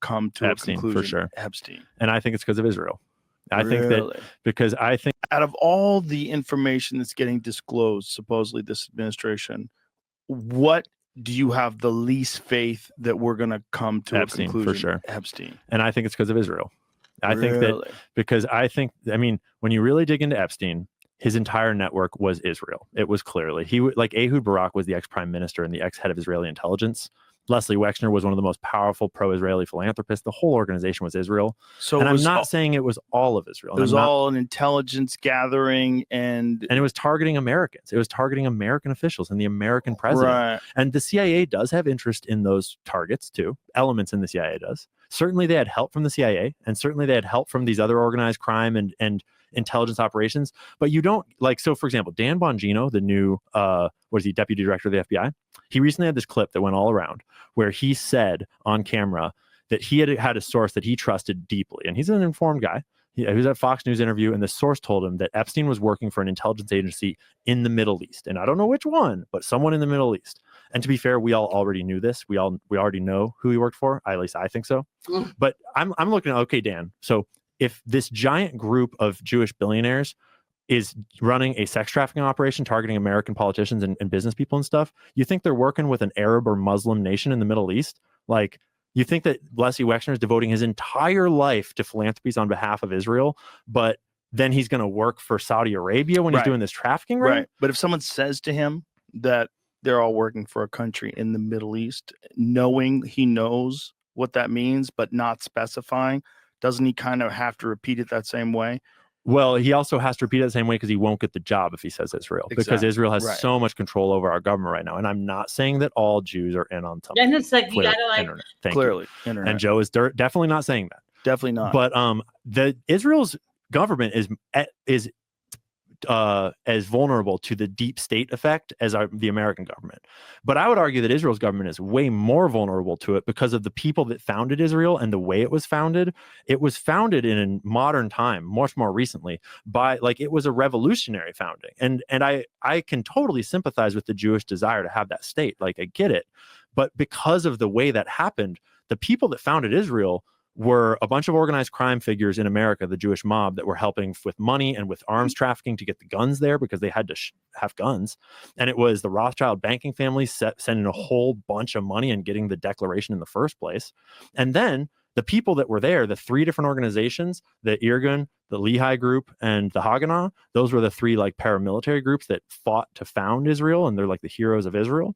come to Epstein, a conclusion? for sure. Epstein. And I think it's because of Israel. I Really? think that because I think out of all the information that's getting disclosed, supposedly this administration, what do you have the least faith that we're going to come to Epstein, a conclusion? for sure. Epstein. And I think it's because of Israel. I Really? think that because I mean, when you really dig into Epstein, his entire network was Israel. It was clearly like Ehud Barak was the ex-prime minister and the ex-head of Israeli intelligence. Leslie Wexner was one of the most powerful pro-Israeli philanthropists. The whole organization was Israel. So, and I'm not saying it was all of Israel. It was all an intelligence gathering, and it was targeting Americans. It was targeting American officials and the American president. Right. And the CIA does have interest in those targets too. Elements in the CIA does. Certainly, they had help from the CIA, and certainly they had help from these other organized crime and intelligence operations. But you don't so for example, Dan Bongino, the new deputy director of the FBI, he recently had this clip that went all around where he said on camera that he had a source that he trusted deeply, and he's an informed guy. He was at a Fox News interview, and the source told him that Epstein was working for an intelligence agency in the Middle East, and I don't know which one, but someone in the Middle East. And to be fair, we all already knew this. We already know who he worked for. At least I think so. But I'm looking at, okay, Dan, so if this giant group of Jewish billionaires is running a sex trafficking operation targeting American politicians and business people and stuff, you think they're working with an Arab or Muslim nation in the Middle East? Like, you think that Leslie Wexner is devoting his entire life to philanthropies on behalf of Israel, but then he's going to work for Saudi Arabia when he's doing this trafficking, right? But if someone says to him that they're all working for a country in the Middle East, knowing he knows what that means, but not specifying, doesn't he kind of have to repeat it that same way? Well, he also has to repeat it the same way because he won't get the job if he says Israel, because Israel has so much control over our government right now. And I'm not saying that all Jews are in on something. And it's like you gotta internet. Clearly, internet. And Joe is definitely not saying that. Definitely not. But the Israel's government is as vulnerable to the deep state effect as the American government. But I would argue that Israel's government is way more vulnerable to it because of the people that founded Israel and the way it was founded. It was founded in a modern time, much more recently, by it was a revolutionary founding. And I can totally sympathize with the Jewish desire to have that state. I get it. But because of the way that happened, the people that founded Israel were a bunch of organized crime figures in America, the Jewish mob, that were helping with money and with arms trafficking to get the guns there because they had to have guns. And it was the Rothschild banking families sending a whole bunch of money and getting the declaration in the first place. And then the people that were there, the three different organizations, the Irgun, the Lehi group, and the Haganah, those were the three paramilitary groups that fought to found Israel, and they're the heroes of Israel,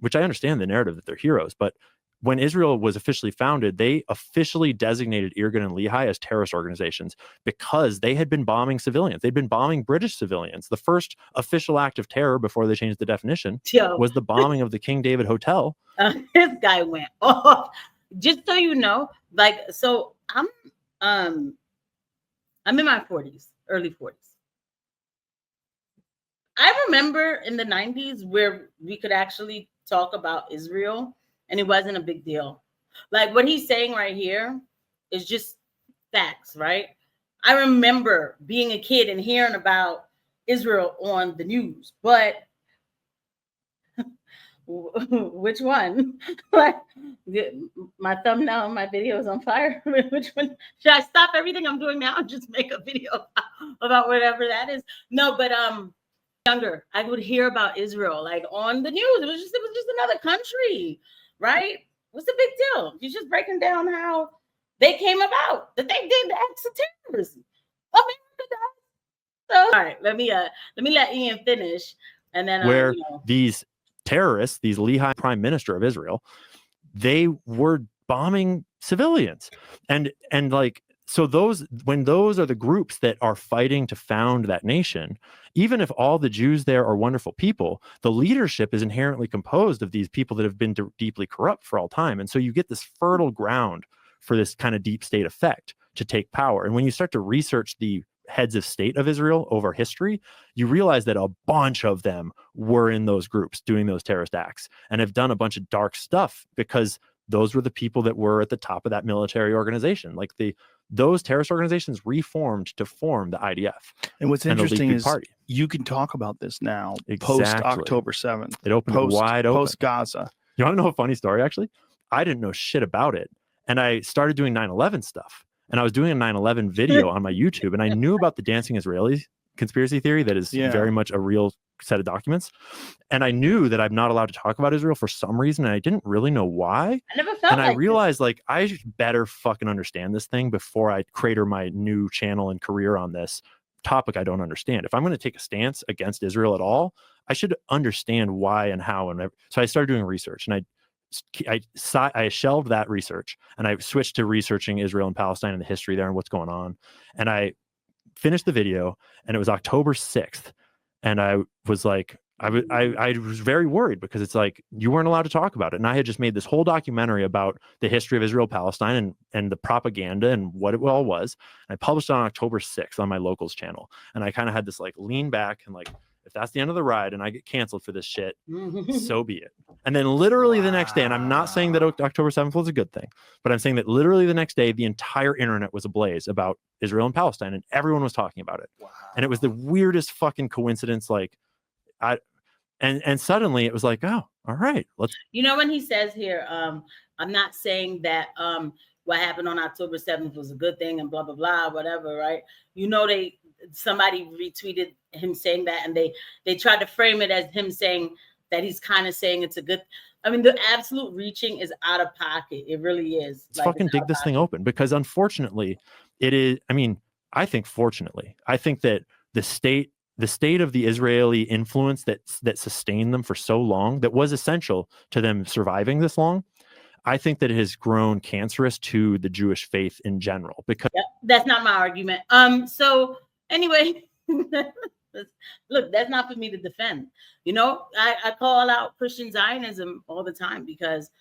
which I understand the narrative that they're heroes, but when Israel was officially founded, they officially designated Irgun and Lehi as terrorist organizations because they had been bombing civilians. They'd been bombing British civilians. The first official act of terror before they changed the definition was the bombing of the King David Hotel. This guy went off. Just so you know, so I'm in my 40s, early 40s. I remember in the 90s where we could actually talk about Israel and it wasn't a big deal. What he's saying right here is just facts, right? I remember being a kid and hearing about Israel on the news, but which one? My thumbnail on my video is on fire. Which one? Should I stop everything I'm doing now and just make a video about whatever that is? No, but younger, I would hear about Israel on the news. It was just another country. Right? What's the big deal? You're just breaking down how they came about, that they did acts of terrorism. So, all right, let me let Ian finish, and then where these terrorists, these Lehi prime minister of Israel, they were bombing civilians, and so when those are the groups that are fighting to found that nation, even if all the Jews there are wonderful people, the leadership is inherently composed of these people that have been deeply corrupt for all time. And so you get this fertile ground for this kind of deep state effect to take power. And when you start to research the heads of state of Israel over history, you realize that a bunch of them were in those groups doing those terrorist acts and have done a bunch of dark stuff because those were the people that were at the top of that military organization. Those terrorist organizations reformed to form the IDF. And what's interesting is you can talk about this now, post October 7th. It opened wide open. Post Gaza. You want to know a funny story, actually? I didn't know shit about it. And I started doing 9/11 stuff. And I was doing a 9/11 video on my YouTube, and I knew about the dancing Israelis conspiracy theory that is very much a real set of documents. And I knew that I'm not allowed to talk about Israel for some reason, and I didn't really know why. I never felt and like I realized like I better fucking understand this thing before I crater my new channel and career on this topic I don't understand. If I'm going to take a stance against Israel at all, I should understand why and how. And so I started doing research, and I shelved that research, and I switched to researching Israel and Palestine and the history there and what's going on. And I finished the video, and it was October 6th. And I was like, I was very worried because it's like, you weren't allowed to talk about it. And I had just made this whole documentary about the history of Israel, Palestine, and the propaganda and what it all was. And I published it on October 6th on my locals channel. And I kind of had this like lean back and like, if that's the end of the ride and I get canceled for this shit, so be it. And then literally the next day, and I'm not saying that October 7th was a good thing, but I'm saying that literally the next day, the entire internet was ablaze about Israel and Palestine, and everyone was talking about it. Wow. And it was the weirdest fucking coincidence. Like, and suddenly it was like, oh, all right, let's. You know, when he says here, I'm not saying that what happened on October 7th was a good thing and blah, blah, blah, whatever, right? You know, somebody retweeted him saying that, and they tried to frame it as him saying that he's kind of saying it's a good. I mean, the absolute reaching is out of pocket. It really is. Let's fucking dig this thing open, because unfortunately it is. I mean, I think fortunately, I think that the state of the Israeli influence that sustained them for so long, that was essential to them surviving this long, I think that it has grown cancerous to the Jewish faith in general. Because that's not my argument. So anyway, look, that's not for me to defend. You know, I call out Christian Zionism all the time, because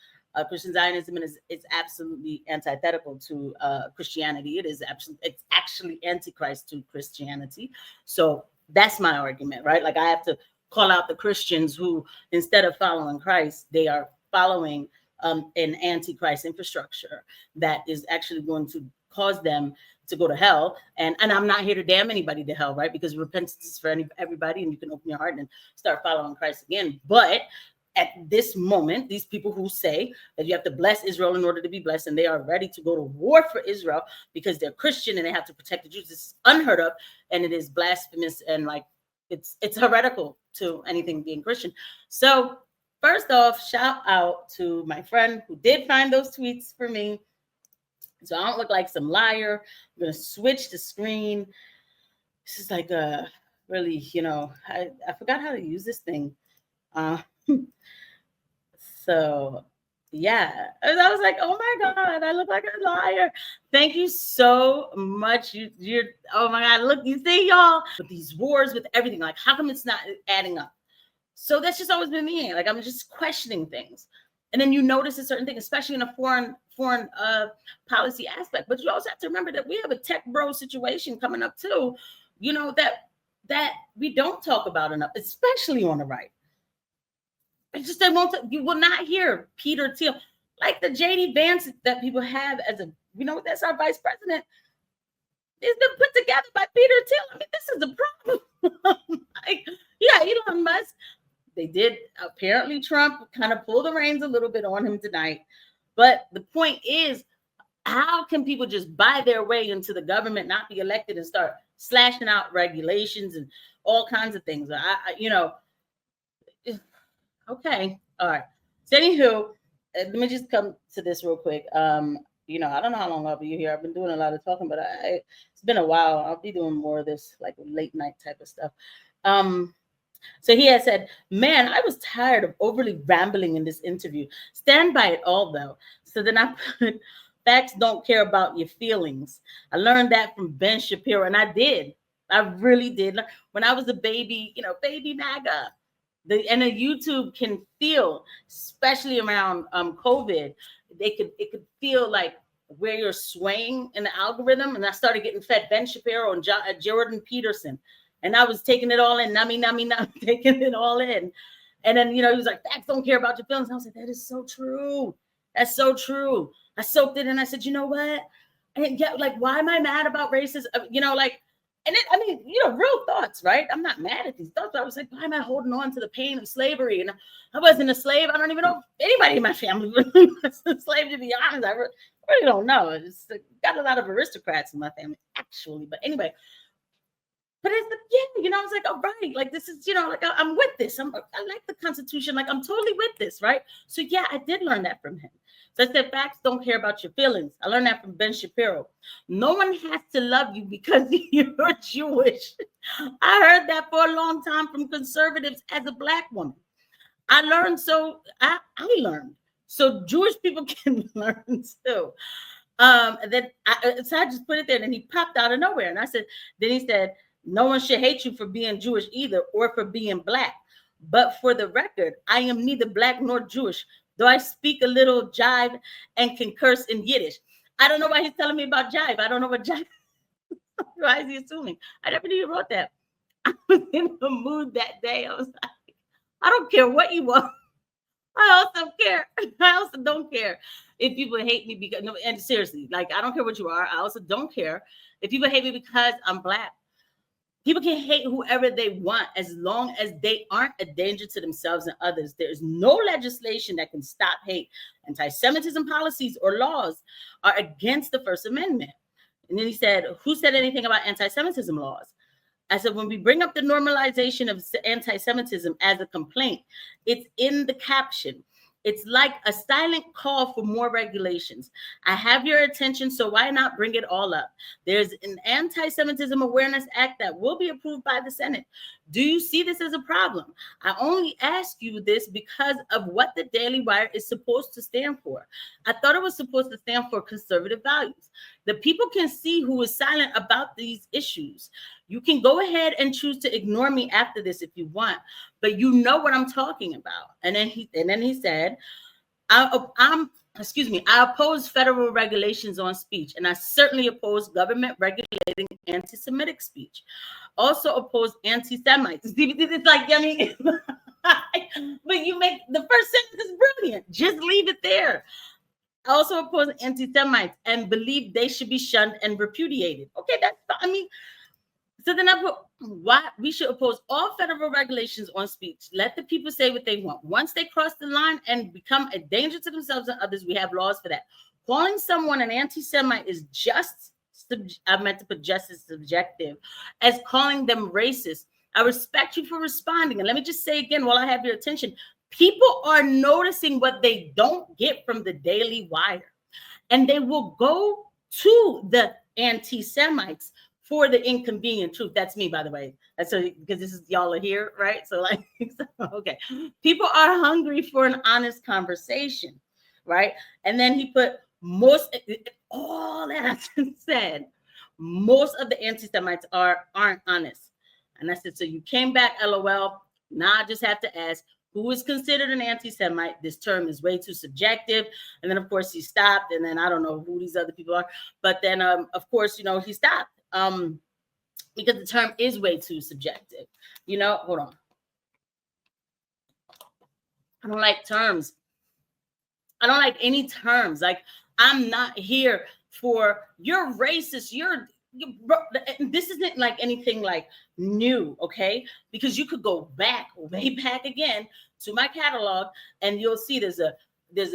Christian Zionism is absolutely antithetical to Christianity. It's actually antichrist to Christianity. So that's my argument, right? Like, I have to call out the Christians who, instead of following Christ, they are following an antichrist infrastructure that is actually going to cause them to go to hell. And I'm not here to damn anybody to hell, right? Because repentance is for everybody, and you can open your heart and start following Christ again. But at this moment, these people who say that you have to bless Israel in order to be blessed, and they are ready to go to war for Israel because they're Christian and they have to protect the Jews, this is unheard of, and it is blasphemous, and like it's heretical to anything being Christian. So first off, shout out to my friend who did find those tweets for me, so I don't look like some liar. I'm gonna switch the screen. This is like a really, you know, I forgot how to use this thing. So yeah, I was like, oh my God, I look like a liar. Thank you so much. You're oh my God, look, you see, y'all, with these wars, with everything, like, how come it's not adding up? So that's just always been me. Like, I'm just questioning things. And then you notice a certain thing, especially in a foreign policy aspect. But you also have to remember that we have a tech bro situation coming up too, you know, that we don't talk about enough, especially on the right. It's just you will not hear Peter Thiel, like the JD Vance that people have as a, you know, that's our vice president. It's been put together by Peter Thiel. I mean, this is a problem. Like, yeah, Elon Musk. They did, apparently Trump kind of pulled the reins a little bit on him tonight. But the point is, how can people just buy their way into the government, not be elected, and start slashing out regulations and all kinds of things? You know, okay, all right. So anywho, let me just come to this real quick. You know, I don't know how long I'll be here. I've been doing a lot of talking, but it's been a while. I'll be doing more of this, like, late night type of stuff. So he has said, man, I was tired of overly rambling in this interview. Stand by it all, though. So then I put, facts don't care about your feelings. I learned that from Ben Shapiro, and I did. I really did. When I was a baby, you know, baby MAGA, and the YouTube can feel, especially around COVID, it could feel like where you're swaying in the algorithm. And I started getting fed Ben Shapiro and Jordan Peterson. And I was taking it all in, nummy, taking it all in. And then, you know, he was like, facts don't care about your feelings. I was like, that is so true. That's so true. I soaked it and I said, you know what? And yeah, like, why am I mad about racism? You know, like, And I mean, real thoughts, right? I'm not mad at these thoughts. I was like, why am I holding on to the pain of slavery? And I wasn't a slave. I don't even know if anybody in my family was a slave, to be honest. I really don't know. It's got a lot of aristocrats in my family, actually. But anyway, but it's I was like, all right, like this is, like I'm with this. I like the Constitution. Like I'm totally with this, right? So yeah, I did learn that from him. So I said, facts don't care about your feelings. I learned that from Ben Shapiro. No one has to love you because you're Jewish. I heard that for a long time from conservatives as a Black woman. I learned, so I learned. So Jewish people can learn too. So I just put it there, and he popped out of nowhere. And then he said, no one should hate you for being Jewish either, or for being Black. But for the record, I am neither Black nor Jewish, though I speak a little jive and can curse in Yiddish. I don't know why he's telling me about jive. I don't know what jive. Why is he assuming? I never knew you wrote that. I was in the mood that day. I was like, I don't care what you want. I also don't care if people hate me because, no, and seriously, like, I don't care what you are. I also don't care if people hate me because I'm Black. People can hate whoever they want as long as they aren't a danger to themselves and others. There is no legislation that can stop hate. Anti-Semitism policies or laws are against the First Amendment. And then he said, who said anything about anti-Semitism laws? I said, when we bring up the normalization of anti-Semitism as a complaint, it's in the caption. It's like a silent call for more regulations. I have your attention, so why not bring it all up? There's an Anti-Semitism Awareness Act that will be approved by the Senate. Do you see this as a problem? I only ask you this because of what the Daily Wire is supposed to stand for. I thought it was supposed to stand for conservative values. The people can see who is silent about these issues. You can go ahead and choose to ignore me after this if you want, but you know what I'm talking about. And then he said, I oppose federal regulations on speech, and I certainly oppose government regulating anti-Semitic speech. Also oppose anti-Semites. It's like, I mean, but you make the first sentence is brilliant. Just leave it there. I also oppose anti-Semites and believe they should be shunned and repudiated. Okay, that's fine. I mean, so then I put why we should oppose all federal regulations on speech. Let the people say what they want. Once they cross the line and become a danger to themselves and others, we have laws for that. Calling someone an anti-Semite is just, I meant to put just as subjective as calling them racist. I respect you for responding. And let me just say again, while I have your attention, people are noticing what they don't get from the Daily Wire. And they will go to the anti-Semites for the inconvenient truth. That's me, by the way. That's so, because this is y'all are here, right? So like, okay. People are hungry for an honest conversation, right? And then he put all that said, most of the anti-Semites aren't honest. And I said, so you came back, LOL. Now I just have to ask, who is considered an anti-Semite? This term is way too subjective. And then, of course, he stopped. And then I don't know who these other people are. But then, of course, he stopped. Because the term is way too subjective. Hold on. I don't like terms. I don't like any terms. Like, I'm not here for you're racist. This isn't like anything like new, okay? Because you could go back, way back again to my catalog, and you'll see there's a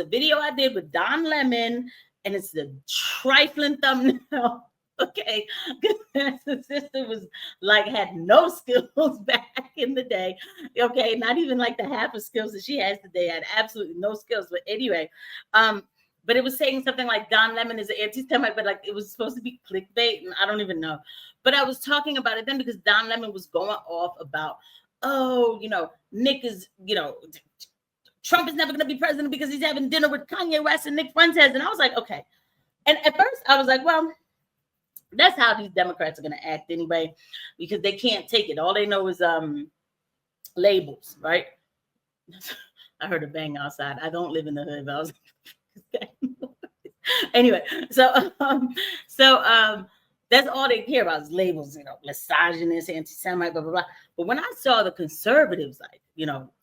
video I did with Don Lemon, and it's the trifling thumbnail. Okay, the sister was like had no skills back in the day. Okay, not even like the half of skills that she has today. Had absolutely no skills. But anyway, but it was saying something like Don Lemon is an anti-Semite, but like it was supposed to be clickbait, and I don't even know. But I was talking about it then because Don Lemon was going off about, Nick is, Trump is never going to be president because he's having dinner with Kanye West and Nick Fuentes, and I was like, okay. And at first I was like, well, that's how these Democrats are going to act anyway, because they can't take it. All they know is labels, right? I heard a bang outside. I don't live in the hood. But I was anyway, so that's all they care about is labels, misogynist, anti-Semite, blah, blah, blah. But when I saw the conservatives, like,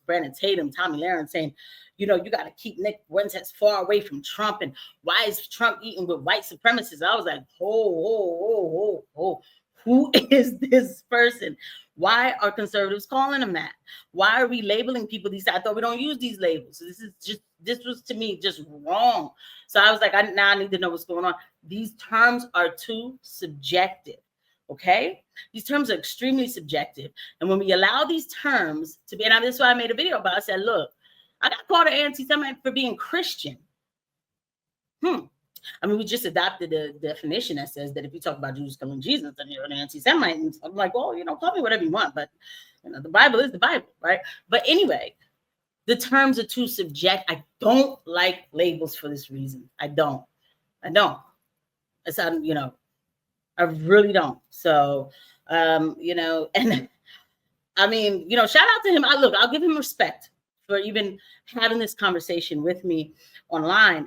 Brandon Tatum, Tommy Lahren saying, you got to keep Nick Fuentes far away from Trump. And why is Trump eating with white supremacists? I was like, Who is this person? Why are conservatives calling him that? Why are we labeling people these? I thought we don't use these labels. So this was to me just wrong. So I was like, now I need to know what's going on. These terms are too subjective. Okay, these terms are extremely subjective, and when we allow these terms to be, and this is why I made a video about. I said, look, I got called an anti-Semite for being Christian. I mean, we just adopted a definition that says that if you talk about Jews killing Jesus, then you're an anti-Semite. And I'm like, well, call me whatever you want, but the Bible is the Bible, right? But anyway, the terms are too subject. I don't like labels for this reason. I don't. It's I really don't. So, and I mean, shout out to him. I'll give him respect for even having this conversation with me online.